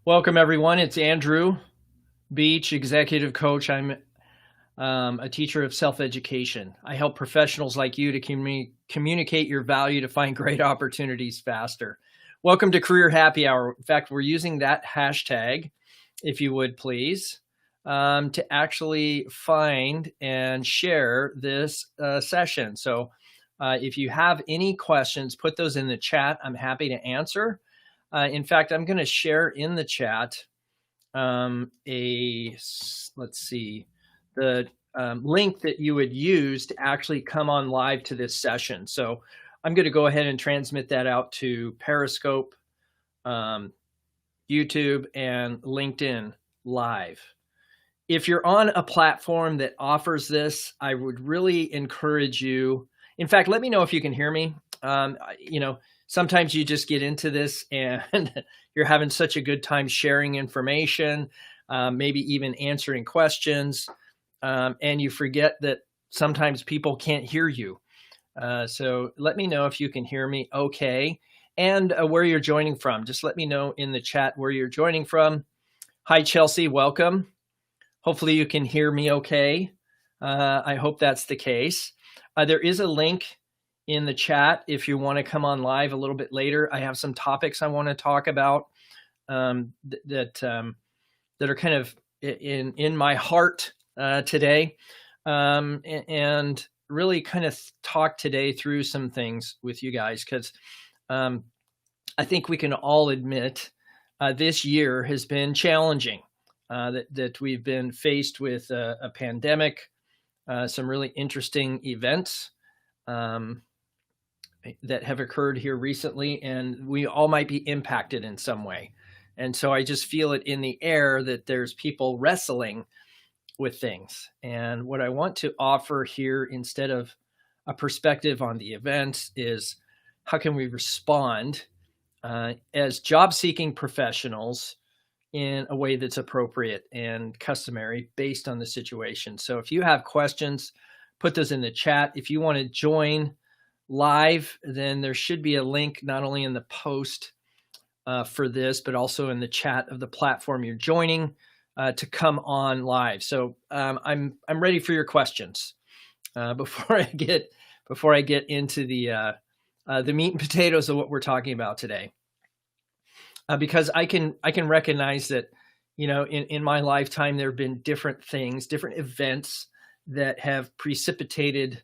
Welcome, everyone. It's Andrew Beach, executive coach. I'm a teacher of self-education. I help professionals like you to communicate your value to find great opportunities faster. Welcome to Career Happy Hour. In fact, we're using that hashtag, if you would please, to actually find and share this session. So if you have any questions, put those in the chat. I'm happy to answer. In fact, I'm going to share in the chat let's see, the link that you would use to actually come on live to this session. So I'm going to go ahead and transmit that out to Periscope, YouTube, and LinkedIn Live. If you're on a platform that offers this, I would really encourage you. In fact, let me know if you can hear me. Sometimes you just get into this and you're having such a good time sharing information, maybe even answering questions, and you forget that sometimes people can't hear you. So let me know if you can hear me okay, and where you're joining from. Just let me know in the chat where you're joining from. Hi, Chelsea, welcome. Hopefully you can hear me okay. I hope that's the case. There is a link in the chat if you want to come on live a little bit later. I have some topics I want to talk about that are kind of in my heart today, and really kind of talk today through some things with you guys, because I think we can all admit this year has been challenging, that we've been faced with a pandemic, some really interesting events that have occurred here recently, and we all might be impacted in some way. And so I just feel it in the air that there's people wrestling with things. And what I want to offer here, instead of a perspective on the events, is how can we respond as job-seeking professionals in a way that's appropriate and customary based on the situation. So if you have questions, put those in the chat. If you want to join live, then there should be a link not only in the post for this, but also in the chat of the platform you're joining to come on live. So I'm ready for your questions before I get into the meat and potatoes of what we're talking about today, because I can recognize that in my lifetime there have been different things, different events that have precipitated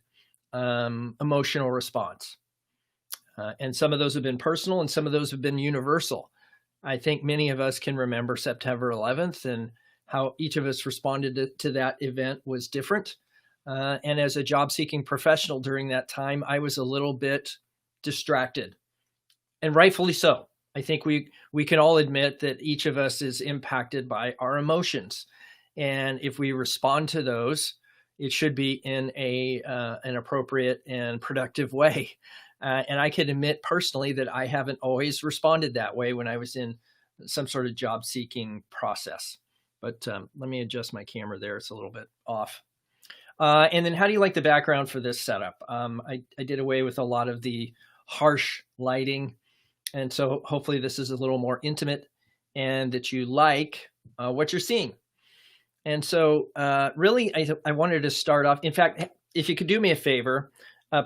emotional response. And some of those have been personal and some of those have been universal. I think many of us can remember September 11th and how each of us responded to that event was different. And as a job-seeking professional during that time, I was a little bit distracted, and rightfully so. I think we can all admit that each of us is impacted by our emotions. And if we respond to those, it should be in an appropriate and productive way. And I can admit personally that I haven't always responded that way when I was in some sort of job-seeking process. But let me adjust my camera there. It's a little bit off. And then how do you like the background for this setup? I did away with a lot of the harsh lighting. And so hopefully this is a little more intimate and that you like what you're seeing. And so really, I wanted to start off. In fact, if you could do me a favor,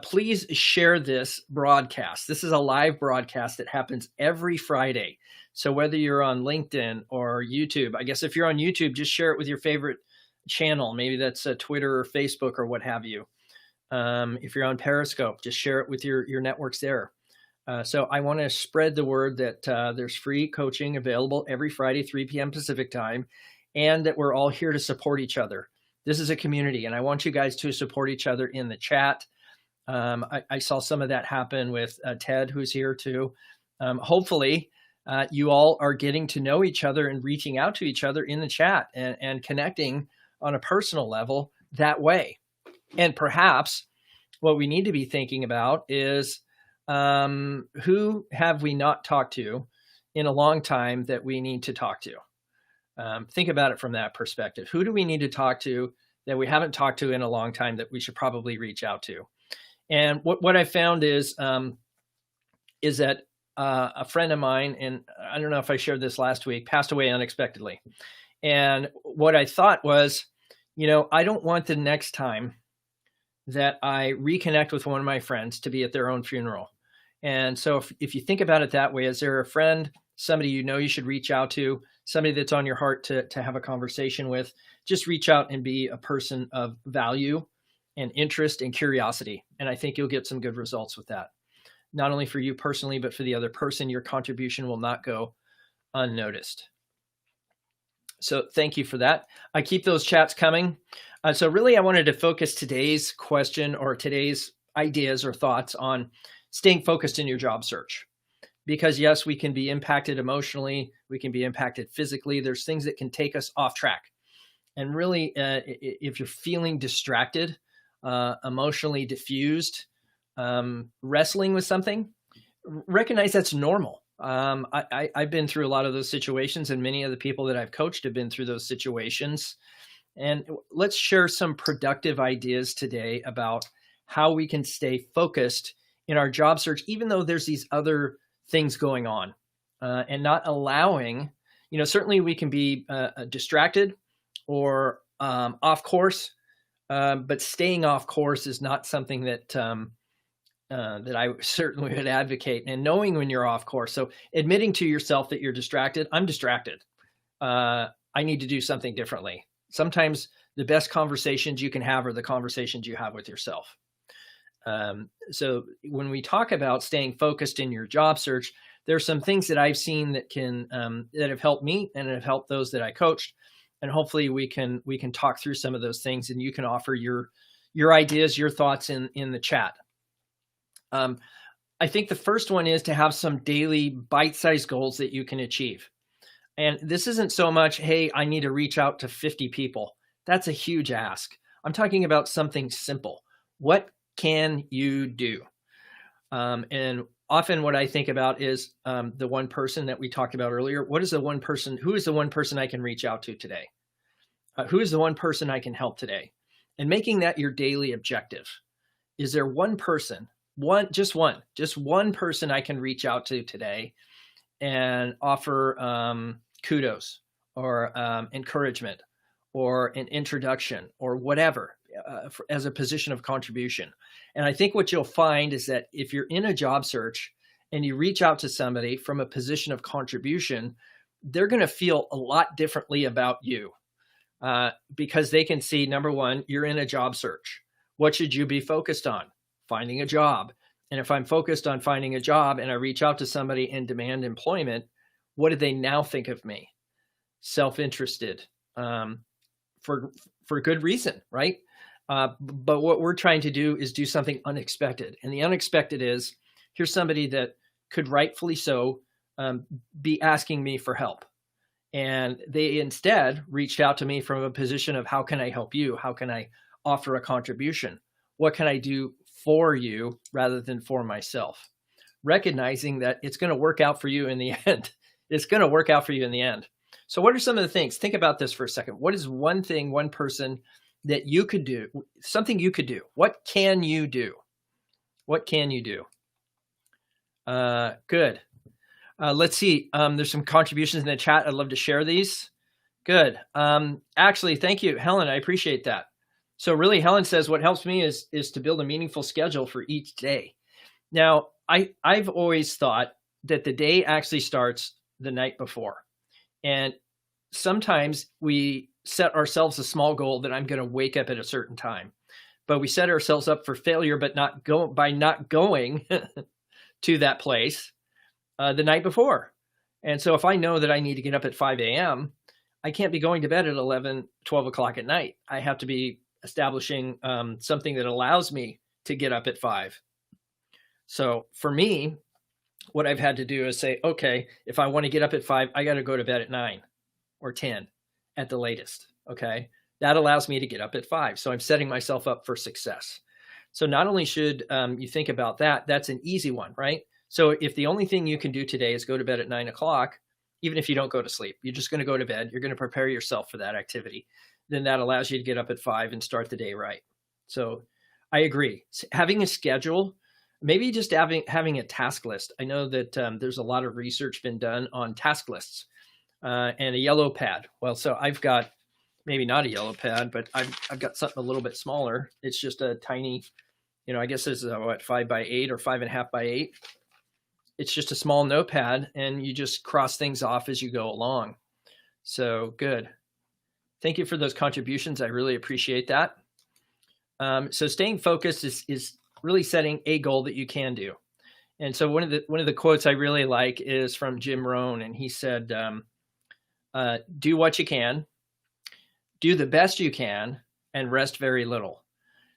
please share this broadcast. This is a live broadcast that happens every Friday. So whether you're on LinkedIn or YouTube, I guess if you're on YouTube, just share it with your favorite channel. Maybe that's Twitter or Facebook or what have you. If you're on Periscope, just share it with your networks there. So I want to spread the word that there's free coaching available every Friday, 3 p.m. Pacific time, and that we're all here to support each other. This is a community, and I want you guys to support each other in the chat. I saw some of that happen with Ted, who's here too. Hopefully, you all are getting to know each other and reaching out to each other in the chat and connecting on a personal level that way. And perhaps what we need to be thinking about is who have we not talked to in a long time that we need to talk to? Think about it from that perspective. Who do we need to talk to that we haven't talked to in a long time that we should probably reach out to? And what I found is that a friend of mine, and I don't know if I shared this last week, passed away unexpectedly. And what I thought was, I don't want the next time that I reconnect with one of my friends to be at their own funeral. And so if you think about it that way, is there a friend, somebody you should reach out to, somebody that's on your heart to have a conversation with? Just reach out and be a person of value and interest and curiosity. And I think you'll get some good results with that. Not only for you personally, but for the other person, your contribution will not go unnoticed. So thank you for that. I keep those chats coming. So really, I wanted to focus today's question or today's ideas or thoughts on staying focused in your job search. Because yes, we can be impacted emotionally, we can be impacted physically. There's things that can take us off track. And really, if you're feeling distracted, emotionally diffused, wrestling with something, recognize that's normal. I've been through a lot of those situations, and many of the people that I've coached have been through those situations. And let's share some productive ideas today about how we can stay focused in our job search, even though there's these other things going on, and not allowing, certainly we can be distracted or off course, but staying off course is not something that I certainly would advocate. And knowing when you're off course, so admitting to yourself that you're distracted. I'm distracted. I need to do something differently. Sometimes the best conversations you can have are the conversations you have with yourself. So when we talk about staying focused in your job search, there's some things that I've seen that can that have helped me and have helped those that I coached. And hopefully we can talk through some of those things, and you can offer your ideas, your thoughts in the chat. I think the first one is to have some daily bite-sized goals that you can achieve. And this isn't so much, hey, I need to reach out to 50 people. That's a huge ask. I'm talking about something simple. What can you do? And often what I think about is the one person that we talked about earlier. Who is the one person I can reach out to today? Who is the one person I can help today? And making that your daily objective. Is there one person, just one person I can reach out to today and offer kudos or encouragement or an introduction or whatever as a position of contribution? And I think what you'll find is that if you're in a job search and you reach out to somebody from a position of contribution, they're going to feel a lot differently about you because they can see, number one, you're in a job search. What should you be focused on? Finding a job. And if I'm focused on finding a job and I reach out to somebody and demand employment, what do they now think of me? Self-interested, for good reason, right? But what we're trying to do is do something unexpected. And the unexpected is, here's somebody that could rightfully so be asking me for help. And they instead reached out to me from a position of, how can I help you? How can I offer a contribution? What can I do for you rather than for myself? Recognizing that it's going to work out for you in the end. It's going to work out for you in the end. So what are some of the things? Think about this for a second. What is one thing, one person that you could do, something you could do? What can you do? What can you do? Good. Let's see. There's some contributions in the chat. I'd love to share these. Good. Actually, thank you, Helen. I appreciate that. So really, Helen says, what helps me is to build a meaningful schedule for each day. Now, I've always thought that the day actually starts the night before. And sometimes we set ourselves a small goal that I'm going to wake up at a certain time, but we set ourselves up for failure, but by not going to that place the night before. And so if I know that I need to get up at 5 a.m., I can't be going to bed at 11, 12 o'clock at night. I have to be establishing something that allows me to get up at 5. So for me, what I've had to do is say, okay, if I want to get up at 5, I got to go to bed at 9 or 10 at the latest. Okay. That allows me to get up at 5. So I'm setting myself up for success. So not only should you think about that, that's an easy one, right? So if the only thing you can do today is go to bed at 9 o'clock, even if you don't go to sleep, you're just going to go to bed, you're going to prepare yourself for that activity. Then that allows you to get up at 5 and start the day right. So I agree. Having a schedule Maybe just having a task list. I know that there's a lot of research been done on task lists and a yellow pad. Well, so I've got maybe not a yellow pad, but I've got something a little bit smaller. It's just a tiny, I guess this is what, 5x8 or 5.5x8. It's just a small notepad, and you just cross things off as you go along. So good. Thank you for those contributions. I really appreciate that. So staying focused is really setting a goal that you can do. And so one of the quotes I really like is from Jim Rohn, and he said, "Do what you can, do the best you can, and rest very little."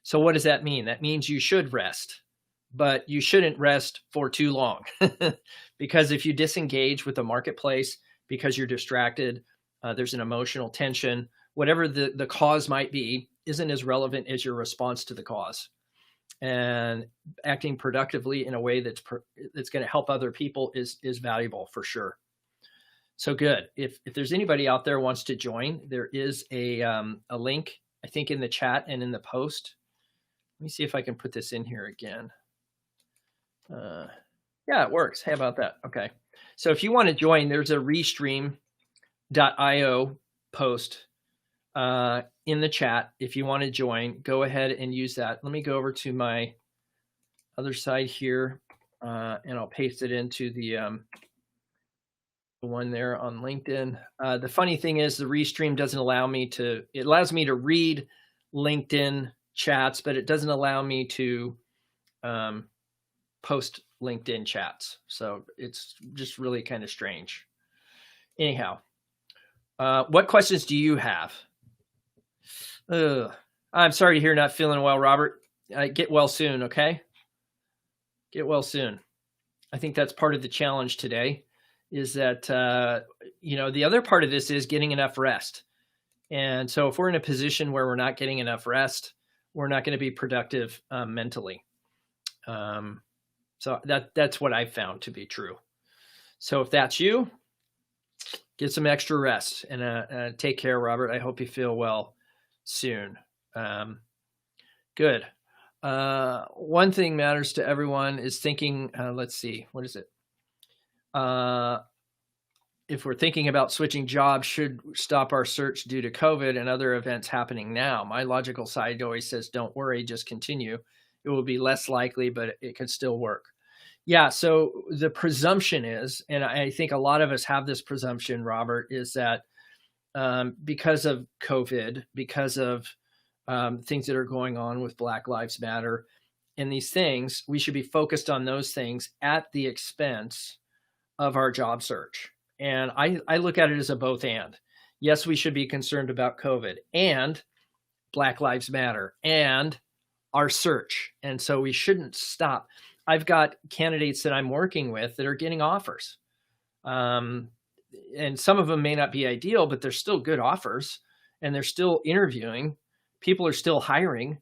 So what does that mean? That means you should rest, but you shouldn't rest for too long, because if you disengage with the marketplace because you're distracted, there's an emotional tension. Whatever the cause might be isn't as relevant as your response to the cause. And acting productively in a way that's going to help other people is valuable for sure. So good. If there's anybody out there who wants to join, there is a link, I think, in the chat and in the post. Let me see if I can put this in here again. Yeah, it works. How about that? Okay. So if you want to join, there's a restream.io post in the chat. If you want to join, go ahead and use that. Let me go over to my other side here, and I'll paste it into the one there on LinkedIn. The funny thing is the Restream doesn't allow me to, it allows me to read LinkedIn chats, but it doesn't allow me to post LinkedIn chats. So it's just really kind of strange. Anyhow, what questions do you have? I'm sorry to hear not feeling well, Robert. Get well soon, okay? Get well soon. I think that's part of the challenge today, is that, the other part of this is getting enough rest. And so if we're in a position where we're not getting enough rest, we're not going to be productive mentally. So that's what I've found to be true. So if that's you, get some extra rest, and take care, Robert. I hope you feel well soon. Good. One thing matters to everyone is thinking, let's see, what is it? If we're thinking about switching jobs, should stop our search due to COVID and other events happening now. My logical side always says, don't worry, just continue. It will be less likely, but it could still work. Yeah, so the presumption is, and I think a lot of us have this presumption, Robert, is that because of COVID, because of things that are going on with Black Lives Matter and these things, we should be focused on those things at the expense of our job search. And I look at it as a both and. Yes, we should be concerned about COVID and Black Lives Matter and our search. And so we shouldn't stop. I've got candidates that I'm working with that are getting offers. And some of them may not be ideal, but they're still good offers, and they're still interviewing. People are still hiring.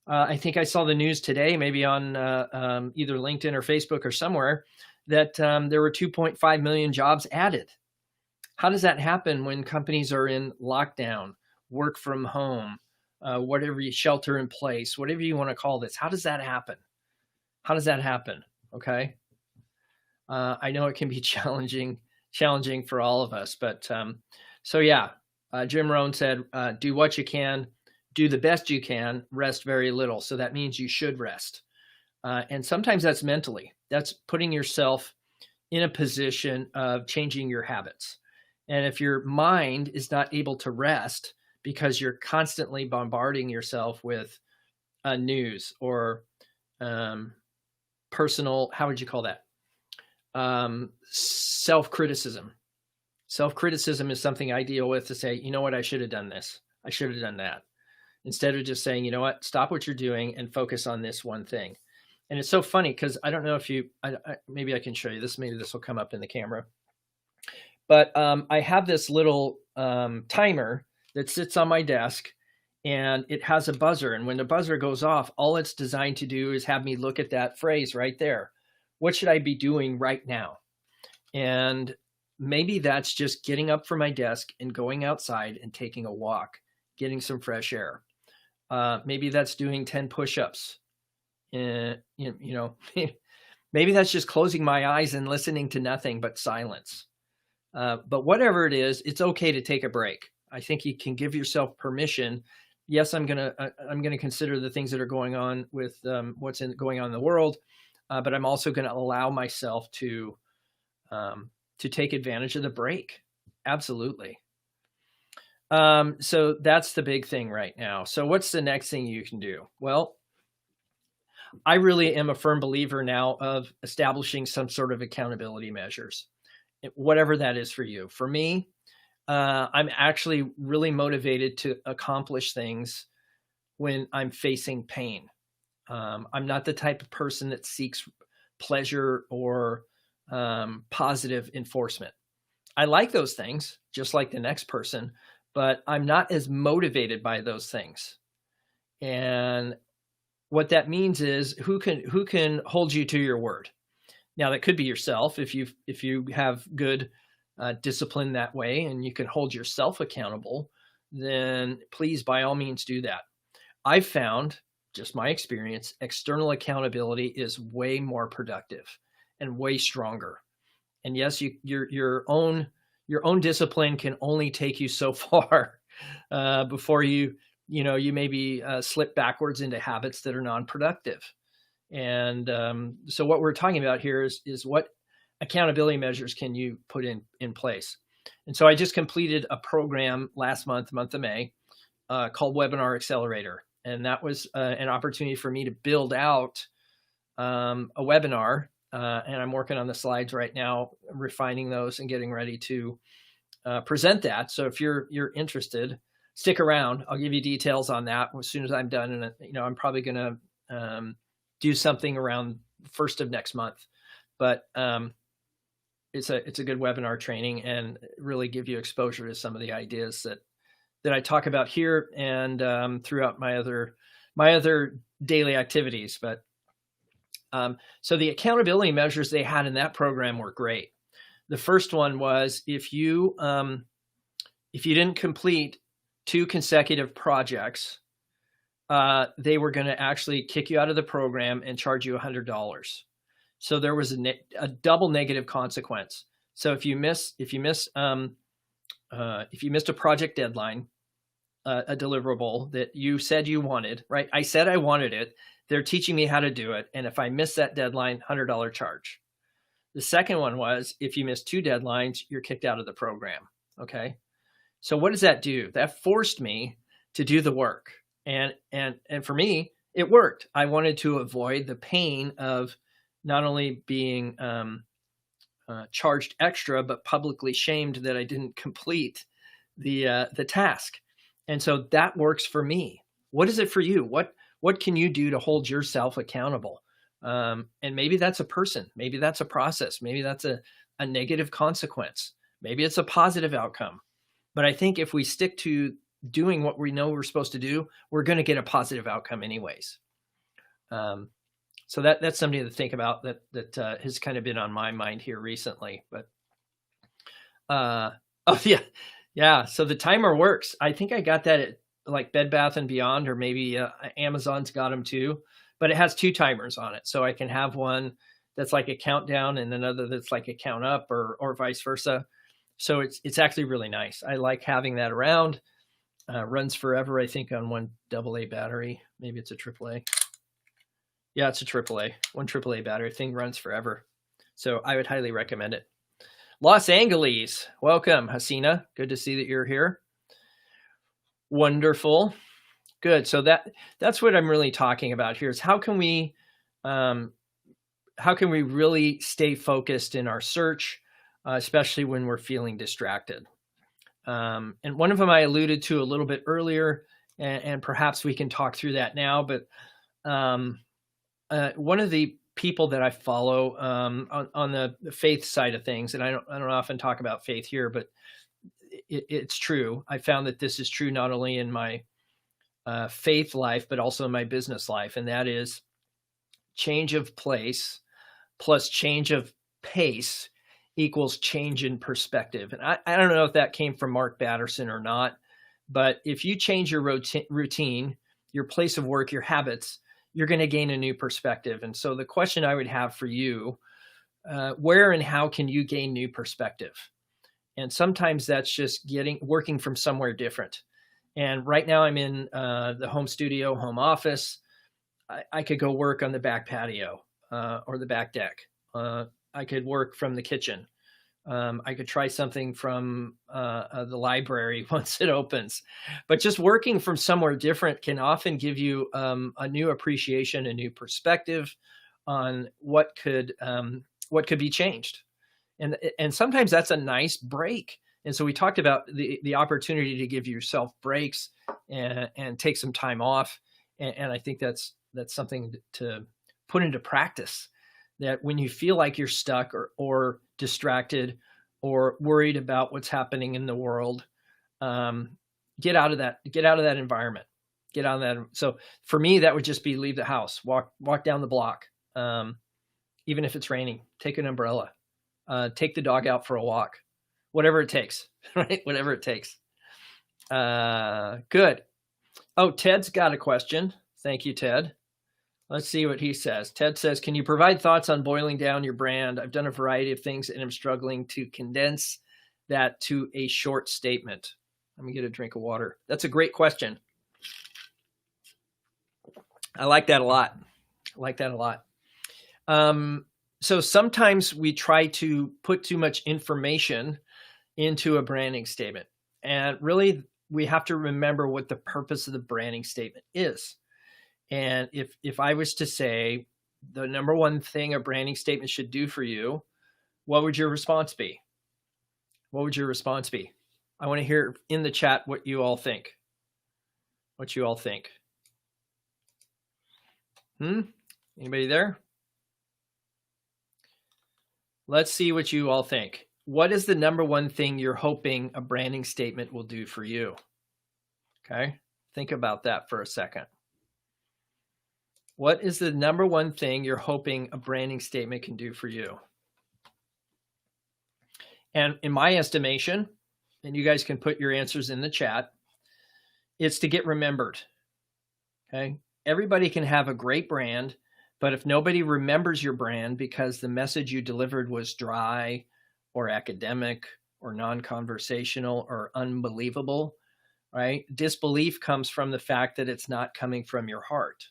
I think I saw the news today, maybe on either LinkedIn or Facebook or somewhere, that there were 2.5 million jobs added. How does that happen when companies are in lockdown, work from home, whatever you shelter in place, whatever you want to call this? How does that happen? How does that happen? Okay. I know it can be challenging for all of us, but so yeah, Jim Rohn said, do what you can, do the best you can, rest very little. So that means you should rest. And sometimes that's mentally. That's putting yourself in a position of changing your habits. And if your mind is not able to rest because you're constantly bombarding yourself with news or personal, how would you call that? Self-criticism. Self-criticism is something I deal with to say, you know what, I should have done this. I should have done that. Instead of just saying, you know what, stop what you're doing and focus on this one thing. And it's so funny because I don't know if you, maybe I can show you this. Maybe this will come up in the camera. But I have this little timer that sits on my desk, and it has a buzzer. And when the buzzer goes off, all it's designed to do is have me look at that phrase right there. What should I be doing right now? And maybe that's just getting up from my desk and going outside and taking a walk, getting some fresh air. Maybe that's doing 10 push-ups you know, maybe that's just closing my eyes and listening to nothing but silence. But whatever it is, it's okay to take a break. I think you can give yourself permission. Yes, I'm gonna consider the things that are going on with going on in the world, but I'm also going to allow myself to take advantage of the break. Absolutely. So that's the big thing right now. So what's the next thing you can do? Well, I really am a firm believer now of establishing some sort of accountability measures, whatever that is for you. For me, I'm actually really motivated to accomplish things when I'm facing pain. I'm not the type of person that seeks pleasure or positive enforcement. I like those things, just like the next person, but I'm not as motivated by those things. And what that means is who can hold you to your word. Now that could be yourself if you have good discipline that way and you can hold yourself accountable, then please by all means do that. I've found, just my experience, external accountability is way more productive and way stronger. And yes, your own discipline can only take you so far before you maybe slip backwards into habits that are non-productive. And so what we're talking about here is what accountability measures can you put in place. And so I just completed a program last month of May, called Webinar Accelerator. And that was an opportunity for me to build out a webinar. And I'm working on the slides right now, refining those and getting ready to present that. So if you're interested, stick around. I'll give you details on that as soon as I'm done. And I'm probably going to do something around first of next month. But it's a good webinar training and really give you exposure to some of the ideas that I talk about here and throughout my other daily activities. But so the accountability measures they had in that program were great. The first one was if you didn't complete 2 consecutive projects, they were going to actually kick you out of the program and charge you $100. So there was a double negative consequence. So if you missed a project deadline, a deliverable that you said you wanted, right? I said I wanted it. They're teaching me how to do it. And if I miss that deadline, $100 charge. The second one was if you miss 2 deadlines, you're kicked out of the program. Okay. So what does that do? That forced me to do the work. And for me, it worked. I wanted to avoid the pain of not only being charged extra, but publicly shamed that I didn't complete the task. And so that works for me. What is it for you? What can you do to hold yourself accountable? And maybe that's a person. Maybe that's a process. Maybe that's a negative consequence. Maybe it's a positive outcome. But I think if we stick to doing what we know we're supposed to do, we're going to get a positive outcome anyways. So that's something to think about that has kind of been on my mind here recently. But oh yeah. So the timer works. I think I got that at like Bed Bath and Beyond, or maybe Amazon's got them too. But it has 2 timers on it, so I can have one that's like a countdown and another that's like a count up, or vice versa. So it's actually really nice. I like having that around. Runs forever, I think, on one AA battery. Maybe it's a AAA. Yeah, it's a AAA. One AAA battery. Thing runs forever. So I would highly recommend it. Los Angeles. Welcome, Hasina. Good to see that you're here. Wonderful. Good. So that's what I'm really talking about here is how can we really stay focused in our search, especially when we're feeling distracted. And one of them I alluded to a little bit earlier, and perhaps we can talk through that now. But one of the people that I follow on the faith side of things, and I don't often talk about faith here, but it's true. I found that this is true not only in my faith life, but also in my business life. And that is change of place plus change of pace equals change in perspective. And I don't know if that came from Mark Batterson or not, but if you change your routine, your place of work, your habits, you're going to gain a new perspective. And so the question I would have for you, where and how can you gain new perspective? And sometimes that's just working from somewhere different. And right now I'm in the home studio, home office. I could go work on the back patio or the back deck. I could work from the kitchen. I could try something from the library once it opens. But just working from somewhere different can often give you a new appreciation, a new perspective on what could be changed. And sometimes that's a nice break. And so we talked about the opportunity to give yourself breaks and take some time off. And I think that's something to put into practice, that when you feel like you're stuck or distracted or worried about what's happening in the world, get out of that environment, get out of that. So for me, that would just be leave the house, walk down the block. Even if it's raining, take an umbrella, take the dog out for a walk, whatever it takes, right? Whatever it takes. Good. Oh, Ted's got a question. Thank you, Ted. Let's see what he says. Ted says, can you provide thoughts on boiling down your brand? I've done a variety of things and I'm struggling to condense that to a short statement. Let me get a drink of water. That's a great question. I like that a lot. So sometimes we try to put too much information into a branding statement. And really, we have to remember what the purpose of the branding statement is. And if I was to say the number one thing a branding statement should do for you, what would your response be? What would your response be? I want to hear in the chat what you all think. Anybody there? Let's see what you all think. What is the number one thing you're hoping a branding statement will do for you? Okay, think about that for a second. What is the number one thing you're hoping a branding statement can do for you? And in my estimation, and you guys can put your answers in the chat, it's to get remembered. Okay, everybody can have a great brand, but if nobody remembers your brand because the message you delivered was dry or academic or non-conversational or unbelievable, right? Disbelief comes from the fact that it's not coming from your heart.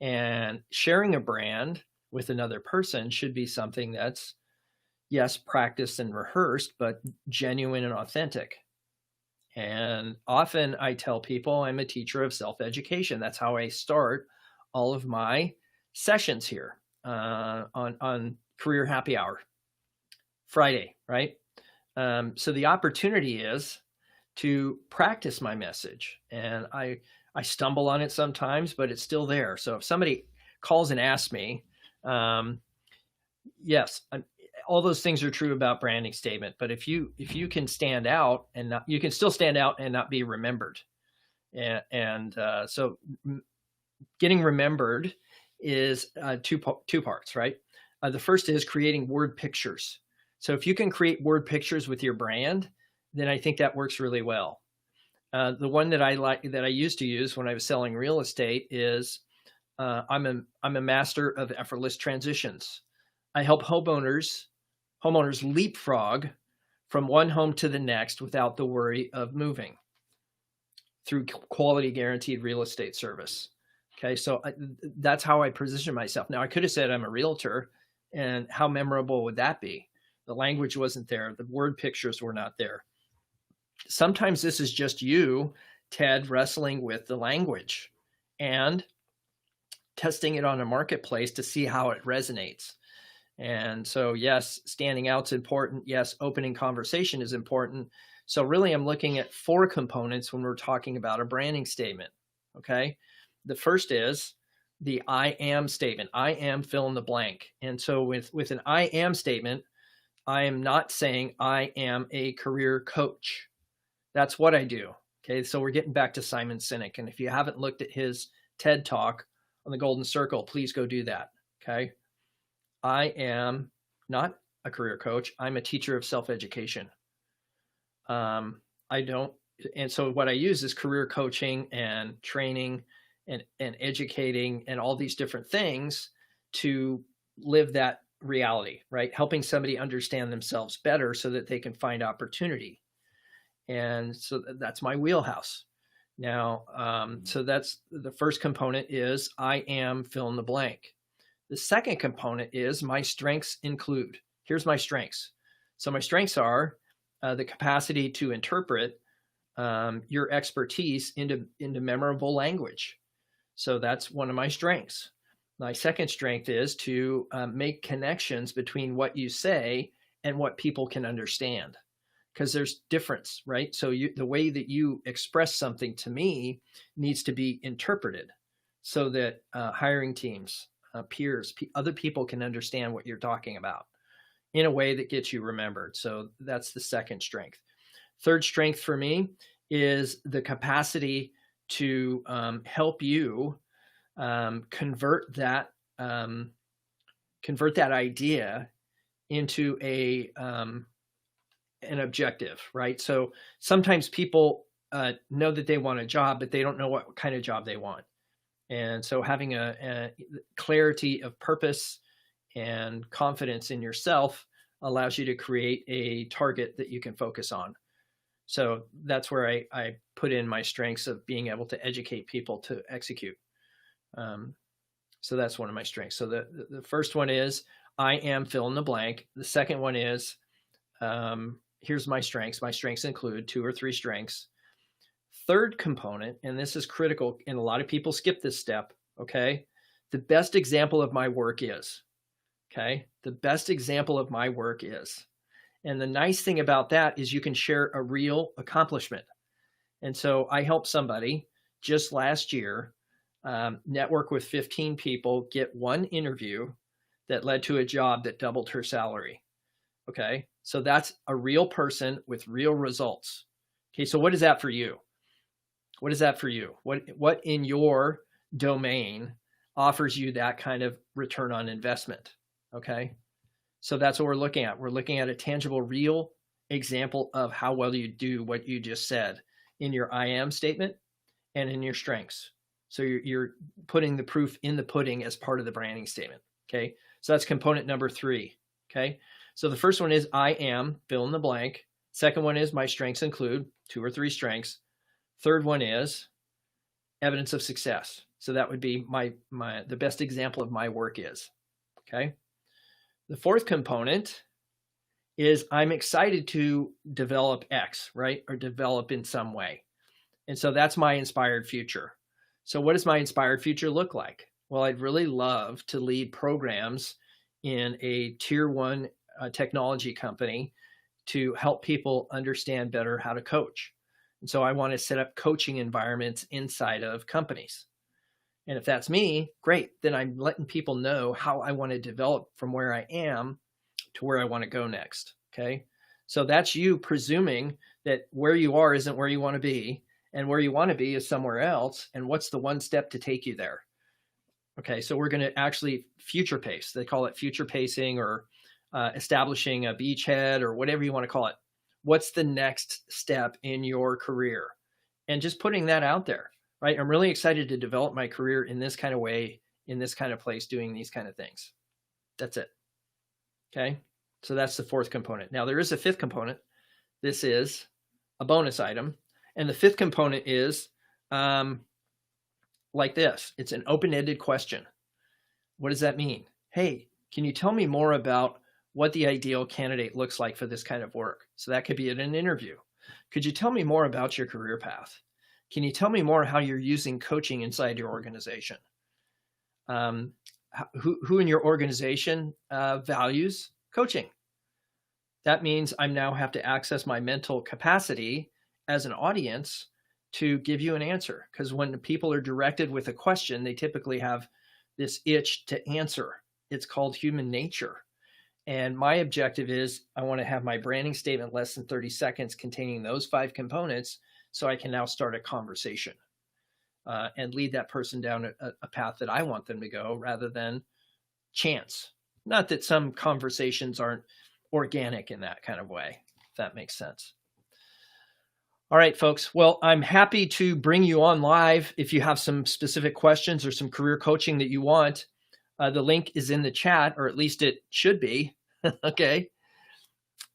And sharing a brand with another person should be something that's, yes, practiced and rehearsed, but genuine and authentic. And often I tell people I'm a teacher of self-education. That's how I start all of my sessions here on Career Happy Hour Friday, right? So the opportunity is to practice my message. And I stumble on it sometimes, but it's still there. So if somebody calls and asks me, yes, all those things are true about branding statement. But if you can stand out and you can still stand out and not be remembered. So getting remembered is two parts, right? The first is creating word pictures. So if you can create word pictures with your brand, then I think that works really well. The one that I used to use when I was selling real estate is I'm a master of effortless transitions. I help homeowners leapfrog from one home to the next without the worry of moving through quality guaranteed real estate service. Okay, so that's how I position myself. Now I could have said I'm a realtor, and how memorable would that be? The language wasn't there. The word pictures were not there. Sometimes this is just you, Ted, wrestling with the language and testing it on a marketplace to see how it resonates. And so, yes, standing out's important. Yes, opening conversation is important. So really, I'm looking at 4 components when we're talking about a branding statement, okay? The first is the I am statement. I am fill in the blank. And so with an I am statement, I am not saying I am a career coach. That's what I do. Okay, so we're getting back to Simon Sinek. And if you haven't looked at his TED Talk on the Golden Circle, please go do that. Okay, I am not a career coach. I'm a teacher of self-education. And so what I use is career coaching and training and educating and all these different things to live that reality, right? Helping somebody understand themselves better so that they can find opportunity. And so that's my wheelhouse. Now, so that's the first component is I am fill in the blank. The second component is my strengths include. Here's my strengths. So my strengths are the capacity to interpret your expertise into memorable language. So that's one of my strengths. My second strength is to make connections between what you say and what people can understand, because there's difference, right? So the way that you express something to me needs to be interpreted so that hiring teams, peers, other people can understand what you're talking about in a way that gets you remembered. So that's the second strength. Third strength for me is the capacity to help you convert that idea into an objective, right? So sometimes people know that they want a job, but they don't know what kind of job they want. And so having a clarity of purpose and confidence in yourself allows you to create a target that you can focus on. So that's where I put in my strengths of being able to educate people to execute. So that's one of my strengths. So the first one is I am fill in the blank. The second one is here's my strengths. My strengths include 2 or 3 strengths. Third component, and this is critical, and a lot of people skip this step, okay? The best example of my work is, okay? The best example of my work is. And the nice thing about that is you can share a real accomplishment. And so I helped somebody just last year network with 15 people, get one interview that led to a job that doubled her salary. Okay, so that's a real person with real results. Okay, so what is that for you? What is that for you? What in your domain offers you that kind of return on investment? Okay, so that's what we're looking at. We're looking at a tangible, real example of how well you do what you just said in your I am statement and in your strengths. So you're putting the proof in the pudding as part of the branding statement. Okay, so that's component number 3. Okay, so the first one is I am fill in the blank. Second one is my strengths include 2 or 3 strengths. Third one is evidence of success. So that would be the best example of my work is. Okay. The fourth component is I'm excited to develop X, right? Or develop in some way. And so that's my inspired future. So what does my inspired future look like? Well, I'd really love to lead programs in a tier 1 technology company to help people understand better how to coach. And so I want to set up coaching environments inside of companies. And if that's me, great. Then I'm letting people know how I want to develop from where I am to where I want to go next. Okay. So that's you presuming that where you are isn't where you want to be, and where you want to be is somewhere else. And what's the one step to take you there? Okay. So we're going to actually future pace. They call it future pacing, or establishing a beachhead, or whatever you want to call it. What's the next step in your career? And just putting that out there, right? I'm really excited to develop my career in this kind of way, in this kind of place, doing these kind of things. That's it. Okay. So that's the fourth component. Now there is a fifth component. This is a bonus item. And the fifth component is like this. It's an open-ended question. What does that mean? Hey, can you tell me more about what the ideal candidate looks like for this kind of work? So that could be at an interview. Could you tell me more about your career path? Can you tell me more how you're using coaching inside your organization? Who in your organization values coaching? That means I now have to access my mental capacity as an audience to give you an answer. Because when people are directed with a question, they typically have this itch to answer. It's called human nature. And my objective is I want to have my branding statement less than 30 seconds containing those 5 components, so I can now start a conversation and lead that person down a path that I want them to go, rather than chance. Not that some conversations aren't organic in that kind of way, if that makes sense. All right, folks. Well, I'm happy to bring you on live if you have some specific questions or some career coaching that you want. The link is in the chat, or at least it should be. Okay.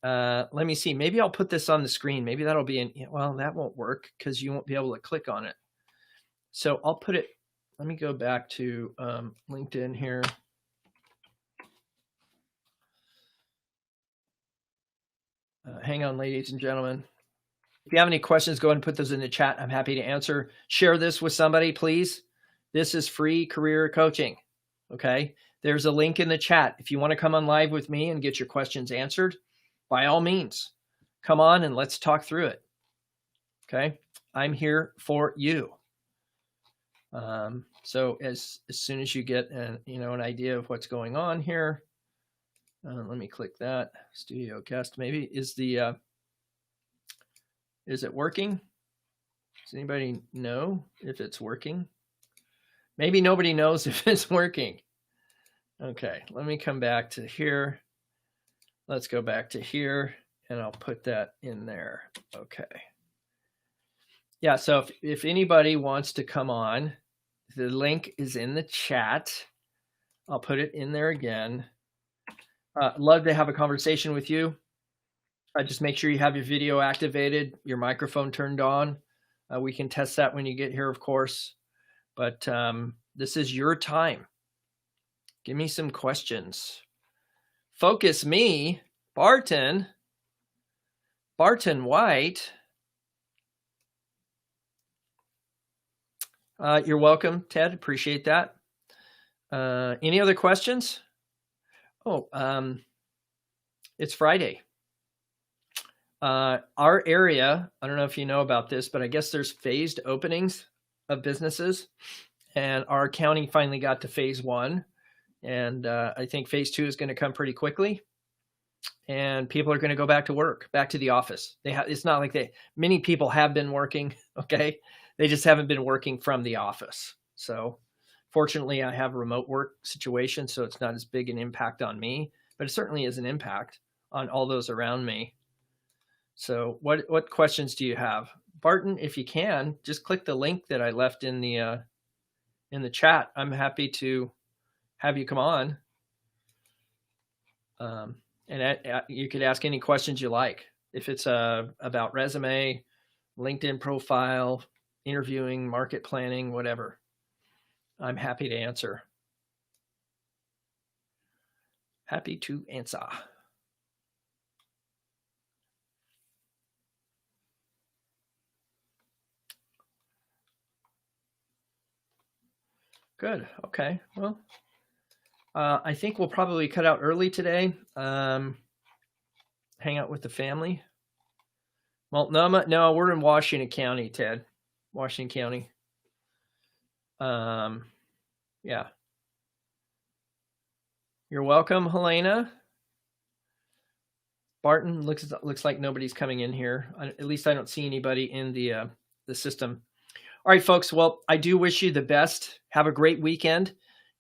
Let me see. Maybe I'll put this on the screen. Maybe that'll be in. Well, that won't work because you won't be able to click on it. So I'll put it. Let me go back to LinkedIn here. Hang on, ladies and gentlemen. If you have any questions, go ahead and put those in the chat. I'm happy to answer. Share this with somebody, please. This is free career coaching. Okay. There's a link in the chat. If you want to come on live with me and get your questions answered, by all means, come on and let's talk through it. Okay. I'm here for you. So as soon as you get an idea of what's going on here, let me click that studio guest. Maybe is it working? Does anybody know if it's working? Maybe nobody knows if it's working. Okay, let me come back to here. Let's go back to here and I'll put that in there. Okay. Yeah, so if anybody wants to come on, the link is in the chat. I'll put it in there again. Love to have a conversation with you. Just make sure you have your video activated, your microphone turned on. We can test that when you get here, of course. But this is your time. Give me some questions. Focus me, Barton White. You're welcome, Ted. Appreciate that. Any other questions? Oh, it's Friday. Our area, I don't know if you know about this, but I guess there's phased openings of businesses, and our county finally got to phase 1. And I think phase 2 is going to come pretty quickly, and people are going to go back to work, back to the office. It's not like many people have been working. Okay. They just haven't been working from the office. So fortunately I have a remote work situation, so it's not as big an impact on me, but it certainly is an impact on all those around me. So what questions do you have? Barton, if you can, just click the link that I left in the chat. I'm happy to have you come on. And you could ask any questions you like. If it's about resume, LinkedIn profile, interviewing, market planning, whatever, I'm happy to answer. Happy to answer. Good. Okay. Well, I think we'll probably cut out early today. Hang out with the family. Well, no, we're in Washington County, Ted. Washington County. Yeah. You're welcome, Helena. Barton, looks like nobody's coming in here. At least I don't see anybody in the system. All right, folks. Well, I do wish you the best. Have a great weekend.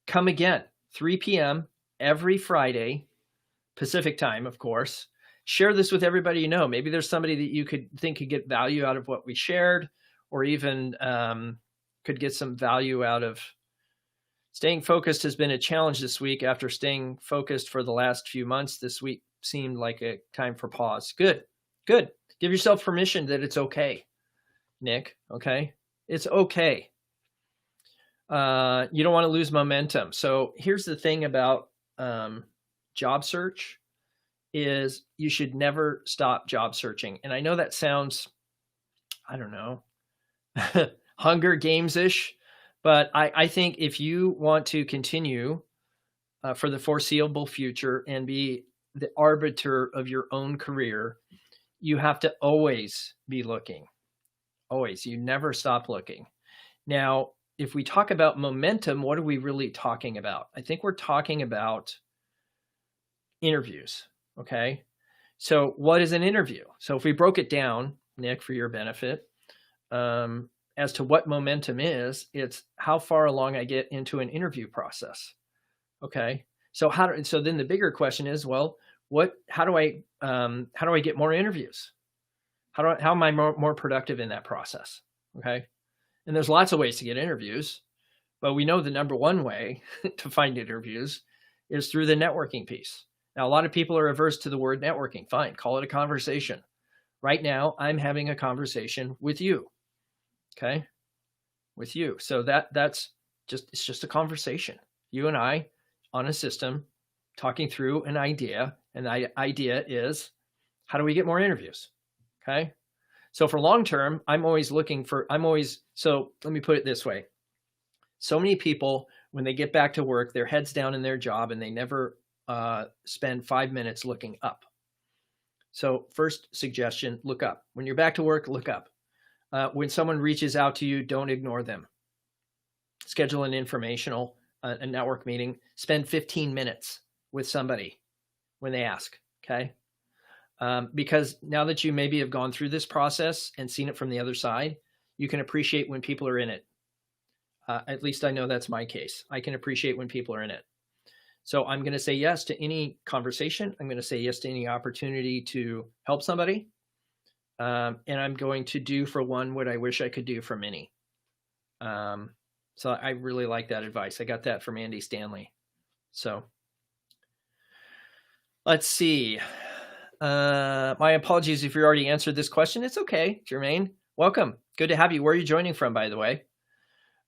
Come again, 3 p.m. every Friday, Pacific time, of course. Share this with everybody you know. Maybe there's somebody that you could get value out of what we shared, or even could get some value out of. Staying focused has been a challenge this week. After staying focused for the last few months, this week seemed like a time for pause. Good. Give yourself permission that it's okay, Nick. Okay. It's okay. You don't want to lose momentum. So here's the thing about job search is you should never stop job searching. And I know that sounds, I don't know, Hunger Games-ish, but I think if you want to continue for the foreseeable future and be the arbiter of your own career, you have to always be looking. Always. You never stop looking. Now, if we talk about momentum, what are we really talking about? I think we're talking about interviews. Okay. So what is an interview? So if we broke it down, Nick, for your benefit, as to what momentum is, it's how far along I get into an interview process. Okay. So so then the bigger question is, well, how do I get more interviews? How am I more productive in that process? Okay. And there's lots of ways to get interviews, but we know the number one way to find interviews is through the networking piece. Now, a lot of people are averse to the word networking. Fine, call it a conversation. Right now, I'm having a conversation with you. Okay. With you. So it's just a conversation. You and I on a system talking through an idea. And the idea is, how do we get more interviews? Okay. So for long term, so let me put it this way. So many people, when they get back to work, their head's down in their job and they never spend 5 minutes looking up. So first suggestion, look up. When you're back to work, look up. When someone reaches out to you, don't ignore them. Schedule an informational, a network meeting. Spend 15 minutes with somebody when they ask, okay? Because now that you maybe have gone through this process and seen it from the other side, you can appreciate when people are in it. At least I know that's my case. I can appreciate when people are in it. So I'm going to say yes to any conversation. I'm going to say yes to any opportunity to help somebody. And I'm going to do for one what I wish I could do for many. So I really like that advice. I got that from Andy Stanley. So let's see. My apologies if you already answered this question. It's okay, Jermaine. Welcome. Good to have you. Where are you joining from, by the way?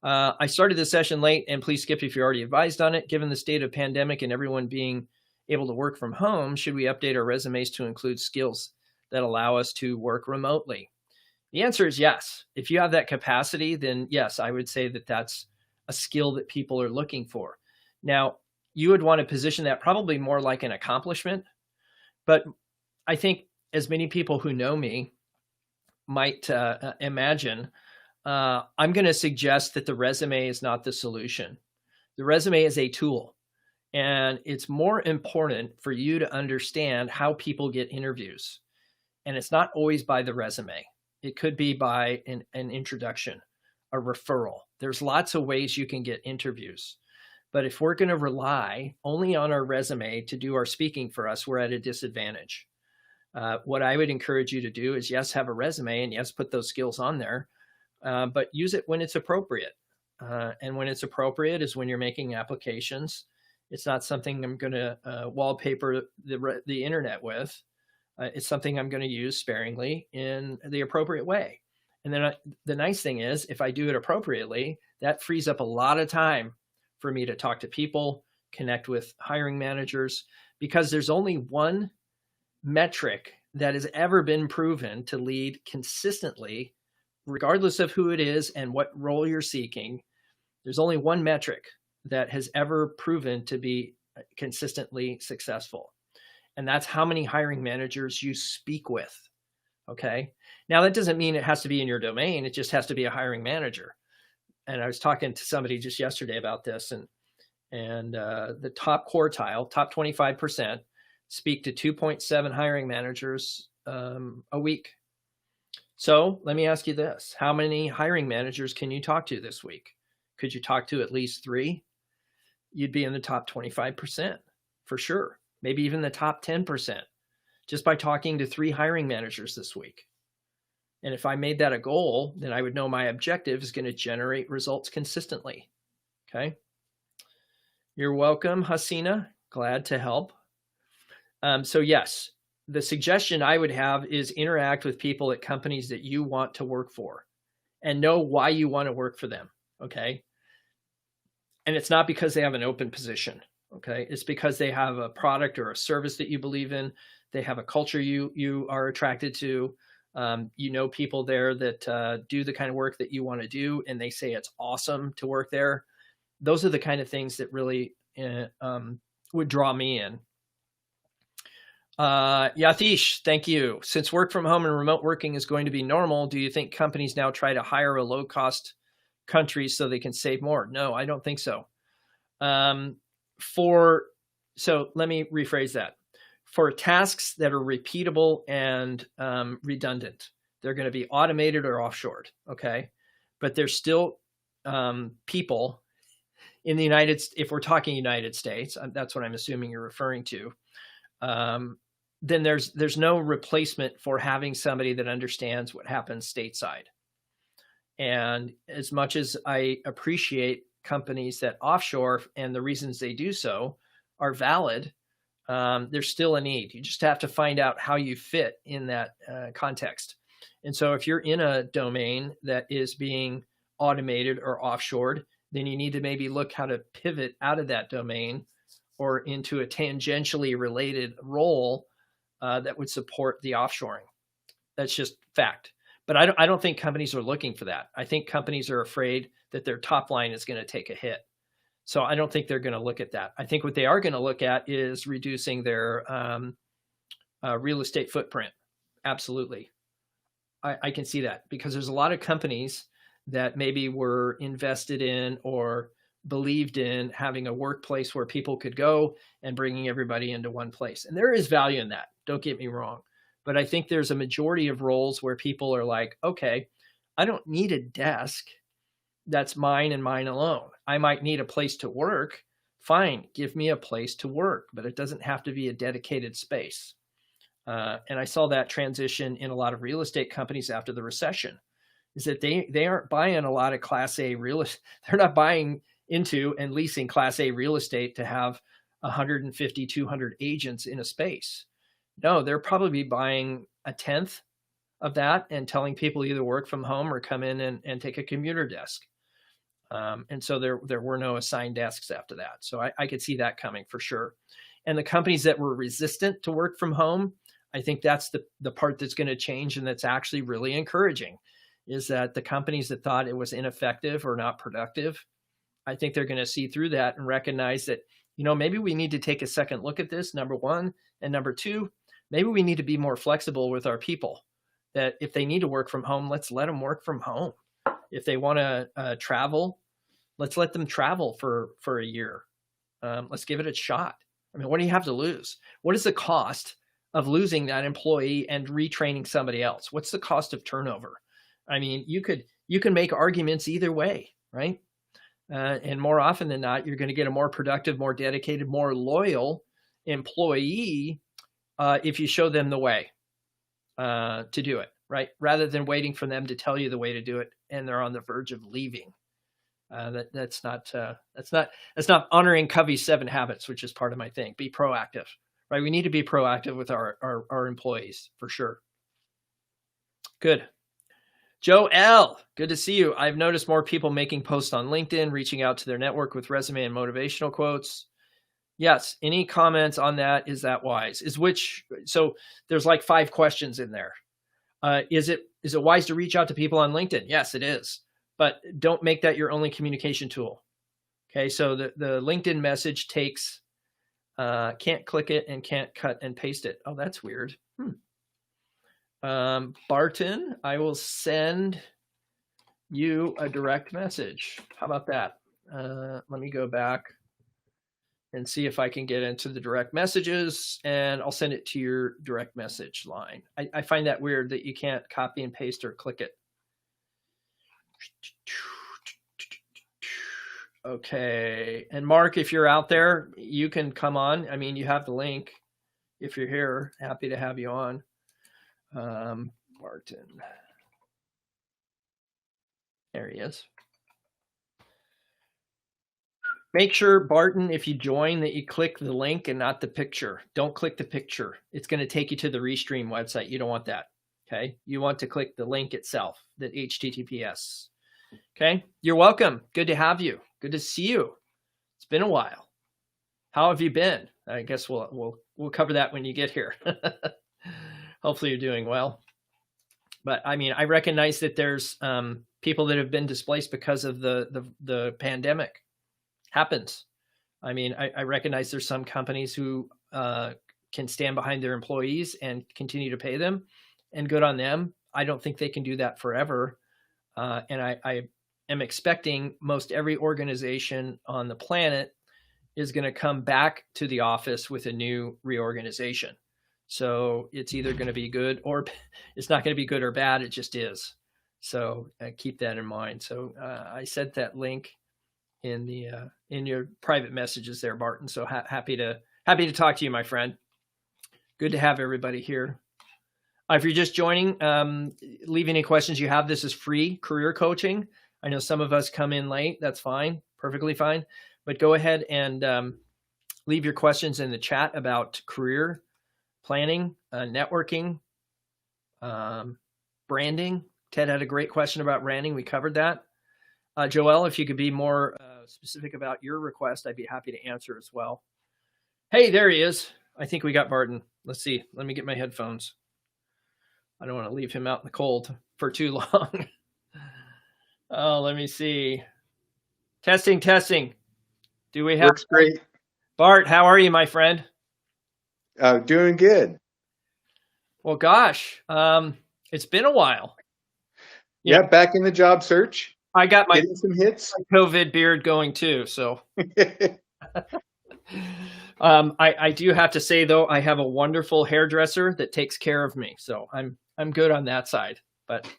I started this session late, and please skip if you're already advised on it. Given the state of pandemic and everyone being able to work from home, should we update our resumes to include skills that allow us to work remotely? The answer is yes. If you have that capacity, then yes, I would say that that's a skill that people are looking for. Now, you would want to position that probably more like an accomplishment, but I think as many people who know me might imagine, I'm going to suggest that the resume is not the solution. The resume is a tool, and it's more important for you to understand how people get interviews. And it's not always by the resume. It could be by an introduction, a referral. There's lots of ways you can get interviews. But if we're going to rely only on our resume to do our speaking for us, we're at a disadvantage. What I would encourage you to do is, yes, have a resume, and yes, put those skills on there, but use it when it's appropriate. And when it's appropriate is when you're making applications. It's not something I'm going to wallpaper the internet with. It's something I'm going to use sparingly in the appropriate way. And then the nice thing is, if I do it appropriately, that frees up a lot of time for me to talk to people, connect with hiring managers, because there's only one metric that has ever been proven to lead consistently, regardless of who it is and what role you're seeking. There's only one metric that has ever proven to be consistently successful. And that's how many hiring managers you speak with. Okay. Now, that doesn't mean it has to be in your domain. It just has to be a hiring manager. And I was talking to somebody just yesterday about this, and the top quartile, top 25%, speak to 2.7 hiring managers a week. So let me ask you this. How many hiring managers can you talk to this week? Could you talk to at least 3? You'd be in the top 25% for sure. Maybe even the top 10%, just by talking to 3 hiring managers this week. And if I made that a goal, then I would know my objective is going to generate results consistently. Okay. You're welcome, Hasina. Glad to help. So yes, the suggestion I would have is interact with people at companies that you want to work for and know why you want to work for them. Okay. And it's not because they have an open position. Okay. It's because they have a product or a service that you believe in. They have a culture you are attracted to. You know people there that do the kind of work that you want to do, and they say it's awesome to work there. Those are the kind of things that really would draw me in. Yathish, thank you. Since work from home and remote working is going to be normal, do you think companies now try to hire a low-cost country so they can save more? No, I don't think so. So let me rephrase that. For tasks that are repeatable and redundant, they're going to be automated or offshored, okay? But there's still people in the if we're talking United States, that's what I'm assuming you're referring to, then there's no replacement for having somebody that understands what happens stateside. And as much as I appreciate companies that offshore and the reasons they do so are valid, there's still a need. You just have to find out how you fit in that context. And so if you're in a domain that is being automated or offshored, then you need to maybe look how to pivot out of that domain or into a tangentially related role that would support the offshoring. That's just fact. But I don't think companies are looking for that. I think companies are afraid that their top line is going to take a hit. So I don't think they're going to look at that. I think what they are going to look at is reducing their real estate footprint. Absolutely. I can see that because there's a lot of companies that maybe were invested in or believed in having a workplace where people could go and bringing everybody into one place. And there is value in that. Don't get me wrong. But I think there's a majority of roles where people are like, okay, I don't need a desk that's mine and mine alone. I might need a place to work. Fine, give me a place to work, but it doesn't have to be a dedicated space. And I saw that transition in a lot of real estate companies after the recession, is that they aren't buying a lot of Class A real estate. They're not buying into and leasing Class A real estate to have 150, 200 agents in a space. No, they're probably buying a tenth of that and telling people either work from home or come in and take a commuter desk. And so there were no assigned desks after that. So I could see that coming for sure. And the companies that were resistant to work from home, I think that's the part that's going to change and that's actually really encouraging, is that the companies that thought it was ineffective or not productive, I think they're going to see through that and recognize that, maybe we need to take a second look at this, number one. And number two, maybe we need to be more flexible with our people, that if they need to work from home, let's let them work from home. If they want to travel, let's let them travel for a year. Let's give it a shot. I mean, what do you have to lose? What is the cost of losing that employee and retraining somebody else? What's the cost of turnover? I mean, you can make arguments either way, right? And more often than not, you're going to get a more productive, more dedicated, more loyal employee if you show them the way to do it, right? Rather than waiting for them to tell you the way to do it and they're on the verge of leaving. That's not honoring Covey's 7 habits, which is part of my thing. Be proactive, right? We need to be proactive with our employees for sure. Good. Joe L., good to see you. I've noticed more people making posts on LinkedIn, reaching out to their network with resume and motivational quotes. Yes. Any comments on that? Is that wise? So there's like 5 questions in there. Is it wise to reach out to people on LinkedIn? Yes, it is. But don't make that your only communication tool. Okay. So the LinkedIn message takes, can't click it and can't cut and paste it. Oh, that's weird. Barton, I will send you a direct message. How about that? Let me go back and see if I can get into the direct messages, and I'll send it to your direct message line. I find that weird that you can't copy and paste or click it. Okay. And Mark, if you're out there, you can come on. I mean, you have the link. If you're here, happy to have you on. Barton. There he is. Make sure, Barton, if you join, that you click the link and not the picture. Don't click the picture. It's going to take you to the Restream website. You don't want that. Okay. You want to click the link itself, the HTTPS. Okay. You're welcome. Good to have you. Good to see you. It's been a while. How have you been? I guess we'll cover that when you get here. Hopefully you're doing well. But I mean, I recognize that there's people that have been displaced because of the pandemic. Happens. I mean, I recognize there's some companies who can stand behind their employees and continue to pay them, and good on them. I don't think they can do that forever. And I am expecting most every organization on the planet is going to come back to the office with a new reorganization. So it's either going to be good or it's not going to be good or bad. It just is. So keep that in mind. So I sent that link in your private messages there, Barton. So happy to talk to you, my friend. Good to have everybody here. If you're just joining, leave any questions you have. This is free career coaching. I know some of us come in late. That's fine, perfectly fine. But go ahead and leave your questions in the chat about career planning, networking, branding. Ted had a great question about branding. We covered that. Joel, if you could be more specific about your request, I'd be happy to answer as well. Hey, there he is. I think we got Barton. Let's see. Let me get my headphones. I don't want to leave him out in the cold for too long. Oh, let me see. Testing. Do we have? Works great. Bart, how are you, my friend? Doing good. Well, gosh, it's been a while. Yeah, back in the job search. I got my getting some hits. COVID beard going too, so. I do have to say though, I have a wonderful hairdresser that takes care of me, so I'm good on that side. But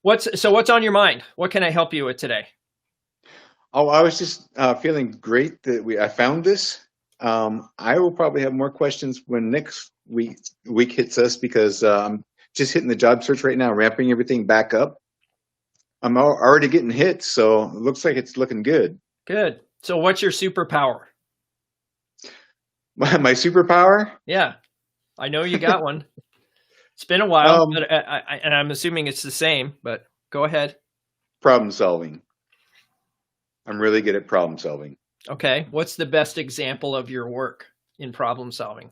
what's on your mind? What can I help you with today? Oh, I was just feeling great that I found this. I will probably have more questions when next week hits us, because I'm just hitting the job search right now, ramping everything back up. I'm already getting hits, so it looks like it's looking good. Good. So what's your superpower? My superpower? Yeah, I know you got one. It's been a while, but and I'm assuming it's the same, but go ahead. Problem solving. I'm really good at problem solving. Okay. What's the best example of your work in problem solving?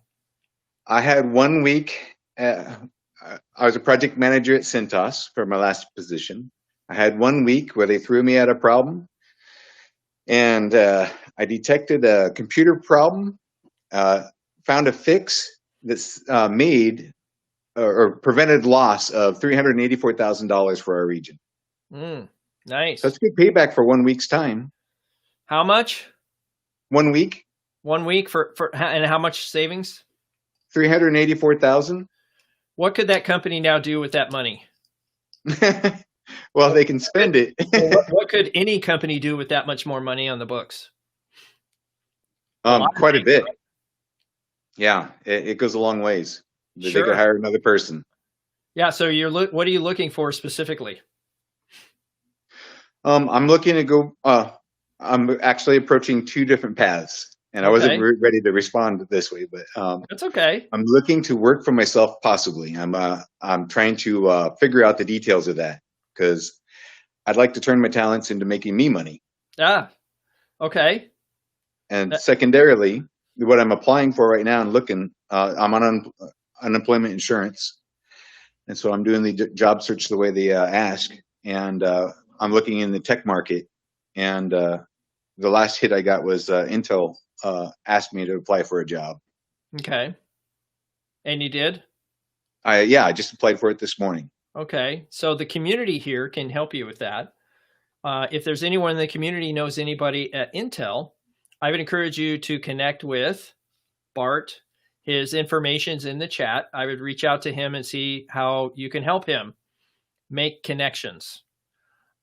I had 1 week. I was a project manager at Cintas for my last position. I had 1 week where they threw me at a problem, and I detected a computer problem, found a fix that's made or prevented loss of $384,000 for our region. Nice. So that's good payback for 1 week's time. How much? 1 week. 1 week for and how much savings? $384,000. What could that company now do with that money? Well, they can spend it. What could any company do with that much more money on the books? Quite a bit. Yeah, it goes a long ways. Sure. They could hire another person. Yeah. So what are you looking for specifically? I'm looking to go. I'm actually approaching two different paths, and I wasn't ready to respond this way, but that's okay. I'm looking to work for myself, possibly. I'm trying to figure out the details of that, because I'd like to turn my talents into making me money. Okay. And secondarily, what I'm applying for right now and looking, I'm on unemployment insurance, and so I'm doing the job search the way they ask, and I'm looking in the tech market, and the last hit I got was Intel asked me to apply for a job. Okay. And you did? Yeah, I just applied for it this morning. Okay. So the community here can help you with that. If there's anyone in the community knows anybody at Intel, I would encourage you to connect with Bart. His information's in the chat. I would reach out to him and see how you can help him make connections.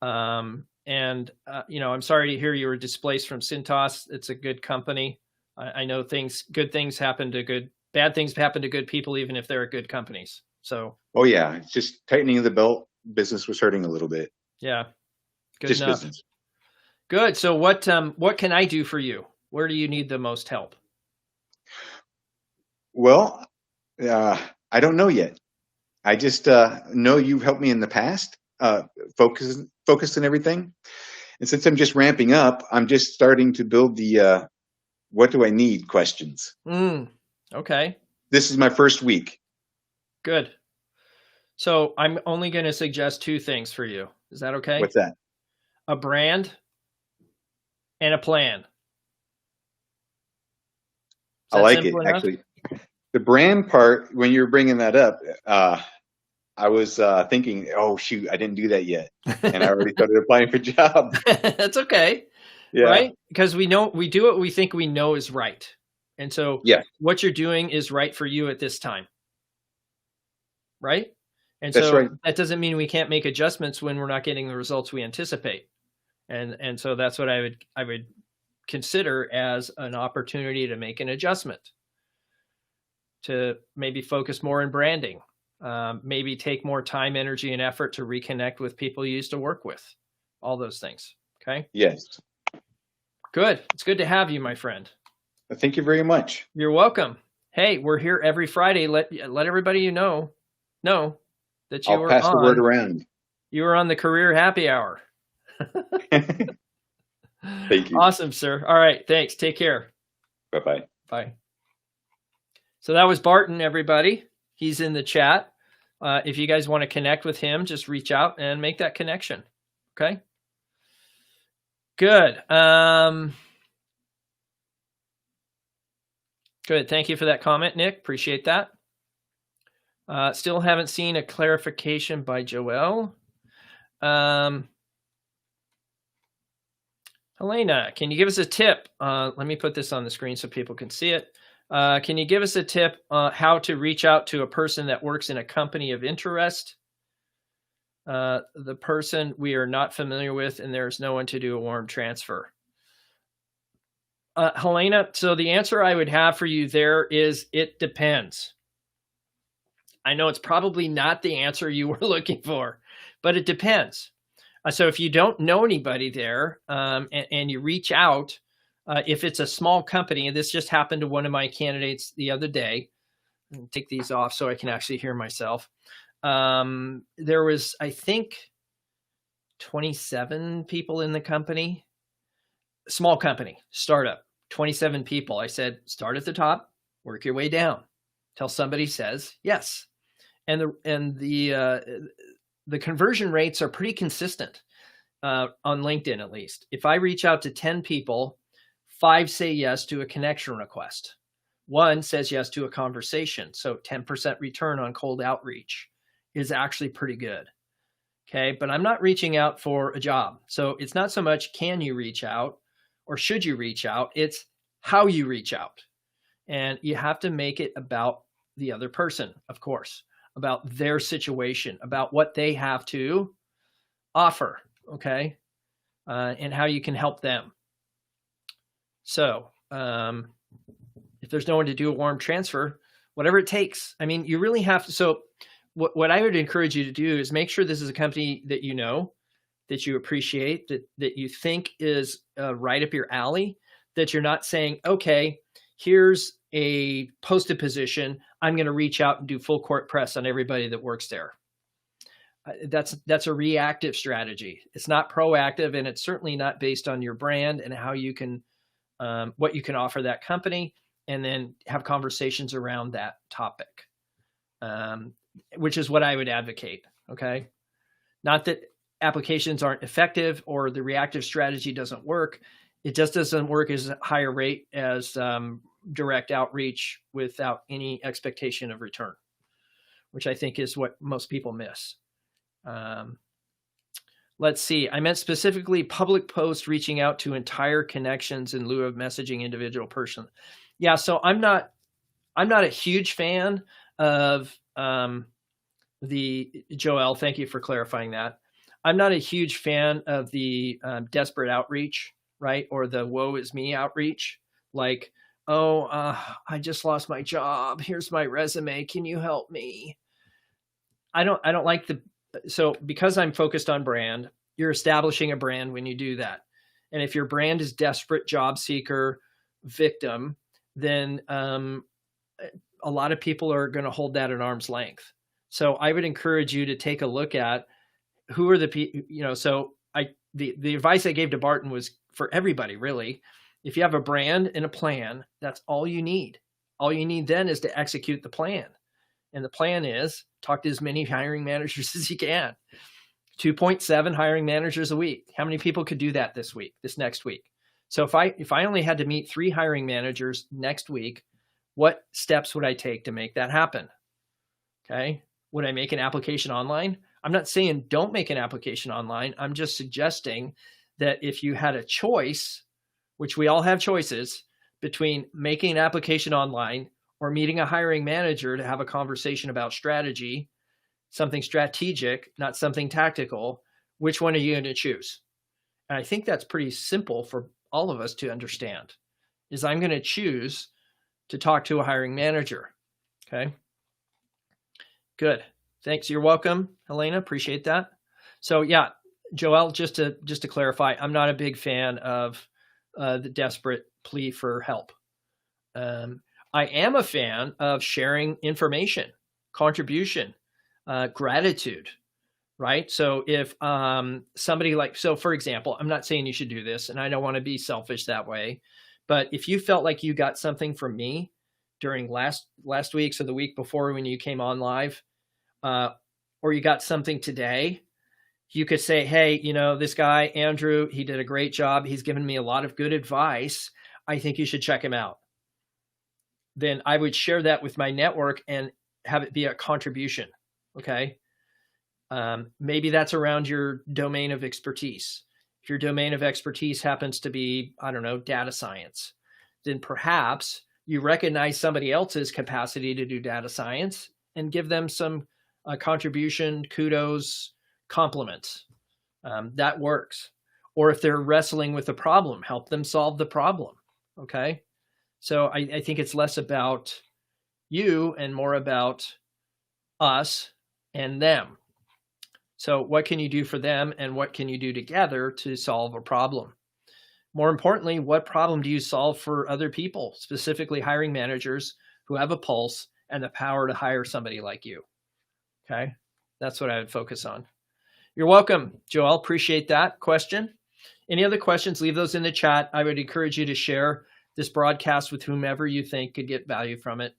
I'm sorry to hear you were displaced from Cintas. It's a good company. I know bad things happen to good people, even if they're at good companies. So. Oh yeah, it's just tightening the belt. Business was hurting a little bit. Yeah. Good just enough. Business. Good. So what can I do for you? Where do you need the most help? Well, I don't know yet. I just know you've helped me in the past, focus and everything. And since I'm just ramping up, I'm just starting to build the what do I need questions. Okay. This is my first week. Good. So I'm only going to suggest two things for you. Is that okay? What's that? A brand and a plan. I like it, actually. The brand part, when you're bringing that up, I was thinking, oh, shoot, I didn't do that yet. And I already started applying for jobs. That's okay. Yeah. Right? Because we do what we think we know is right. And so what you're doing is right for you at this time. Right? And so that doesn't mean we can't make adjustments when we're not getting the results we anticipate. And so that's what I would consider as an opportunity to make an adjustment. to maybe focus more in branding, maybe take more time, energy, and effort to reconnect with people you used to work with, all those things. Okay. Yes. Good. It's good to have you, my friend. Thank you very much. You're welcome. Hey, we're here every Friday. Let everybody know that you I'll were pass the word around. You were on the Career Happy Hour. Thank you. Awesome, sir. All right. Thanks. Take care. Bye-bye. Bye. So that was Barton, everybody. He's in the chat. If you guys want to connect with him, just reach out and make that connection. Okay. Good. Good. Thank you for that comment, Nick. Appreciate that. Still haven't seen a clarification by Joel. Helena, can you give us a tip? Let me put this on the screen so people can see it. Can you give us a tip how to reach out to a person that works in a company of interest? The person we are not familiar with, and there's no one to do a warm transfer. Helena, so the answer I would have for you there is it depends. I know it's probably not the answer you were looking for, but it depends. So if you don't know anybody there and you reach out, if it's a small company, and this just happened to one of my candidates the other day, I'll take these off so I can actually hear myself. There was, I think, 27 people in the company, small company, startup, 27 people. I said, start at the top, work your way down till somebody says yes. And the conversion rates are pretty consistent on LinkedIn, at least. If I reach out to 10 people, 5 say yes to a connection request. 1 says yes to a conversation. So 10% return on cold outreach is actually pretty good. Okay. But I'm not reaching out for a job. So it's not so much can you reach out or should you reach out? It's how you reach out. And you have to make it about the other person, of course, about their situation, about what they have to offer. Okay. And how you can help them. So if there's no one to do a warm transfer, whatever it takes. I mean, you really have to. So what I would encourage you to do is make sure this is a company that you know, that you appreciate, that you think is right up your alley, that you're not saying, okay, here's a posted position, I'm going to reach out and do full court press on everybody that works there. That's a reactive strategy. It's not proactive, and it's certainly not based on your brand and how you can, what you can offer that company, and then have conversations around that topic, which is what I would advocate. Okay. Not that applications aren't effective or the reactive strategy doesn't work. It just doesn't work as a higher rate as direct outreach without any expectation of return, which I think is what most people miss. Let's see. I meant specifically public posts reaching out to entire connections in lieu of messaging individual person. Yeah. So I'm not a huge fan of the Joel. Thank you for clarifying that. I'm not a huge fan of the desperate outreach, right? Or the woe is me outreach. Like, oh, I just lost my job. Here's my resume. Can you help me? I don't like so because I'm focused on brand, you're establishing a brand when you do that. And if your brand is desperate job seeker victim, then a lot of people are going to hold that at arm's length. So I would encourage you to take a look at who are the people, so the advice I gave to Barton was for everybody, really. If you have a brand and a plan, that's all you need. All you need then is to execute the plan. And the plan is talk to as many hiring managers as you can. 2.7 hiring managers a week. How many people could do that this next week? So if I only had to meet 3 hiring managers next week, what steps would I take to make that happen? Okay. Would I make an application online? I'm not saying don't make an application online. I'm just suggesting that if you had a choice, which we all have choices, between making an application online or meeting a hiring manager to have a conversation about strategy, something strategic, not something tactical, which one are you going to choose? And I think that's pretty simple for all of us to understand, is I'm going to choose to talk to a hiring manager. Okay. Good. Thanks. You're welcome, Helena. Appreciate that. So yeah, Joel, just to clarify, I'm not a big fan of the desperate plea for help. I am a fan of sharing information, contribution, gratitude, right? So if somebody so for example, I'm not saying you should do this, and I don't want to be selfish that way, but if you felt like you got something from me during last week's or the week before when you came on live, or you got something today, you could say, hey, this guy, Andrew, he did a great job. He's given me a lot of good advice. I think you should check him out. Then I would share that with my network and have it be a contribution. Okay. Maybe that's around your domain of expertise. If your domain of expertise happens to be, I don't know, data science, then perhaps you recognize somebody else's capacity to do data science and give them some contribution, kudos, compliments. That works. Or if they're wrestling with a problem, help them solve the problem. Okay. So I think it's less about you and more about us and them. So what can you do for them and what can you do together to solve a problem? More importantly, what problem do you solve for other people, specifically hiring managers who have a pulse and the power to hire somebody like you? Okay. That's what I would focus on. You're welcome, Joel. Appreciate that question. Any other questions, leave those in the chat. I would encourage you to share this broadcast with whomever you think could get value from it.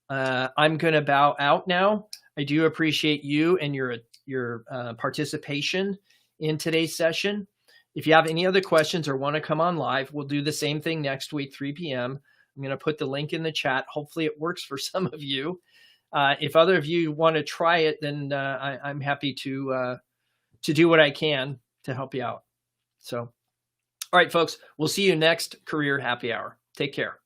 I'm going to bow out now. I do appreciate you and your participation in today's session. If you have any other questions or want to come on live, we'll do the same thing next week, 3 p.m. I'm going to put the link in the chat. Hopefully it works for some of you. If other of you want to try it, then I'm happy to do what I can to help you out. So, all right, folks, we'll see you next Career Happy Hour. Take care.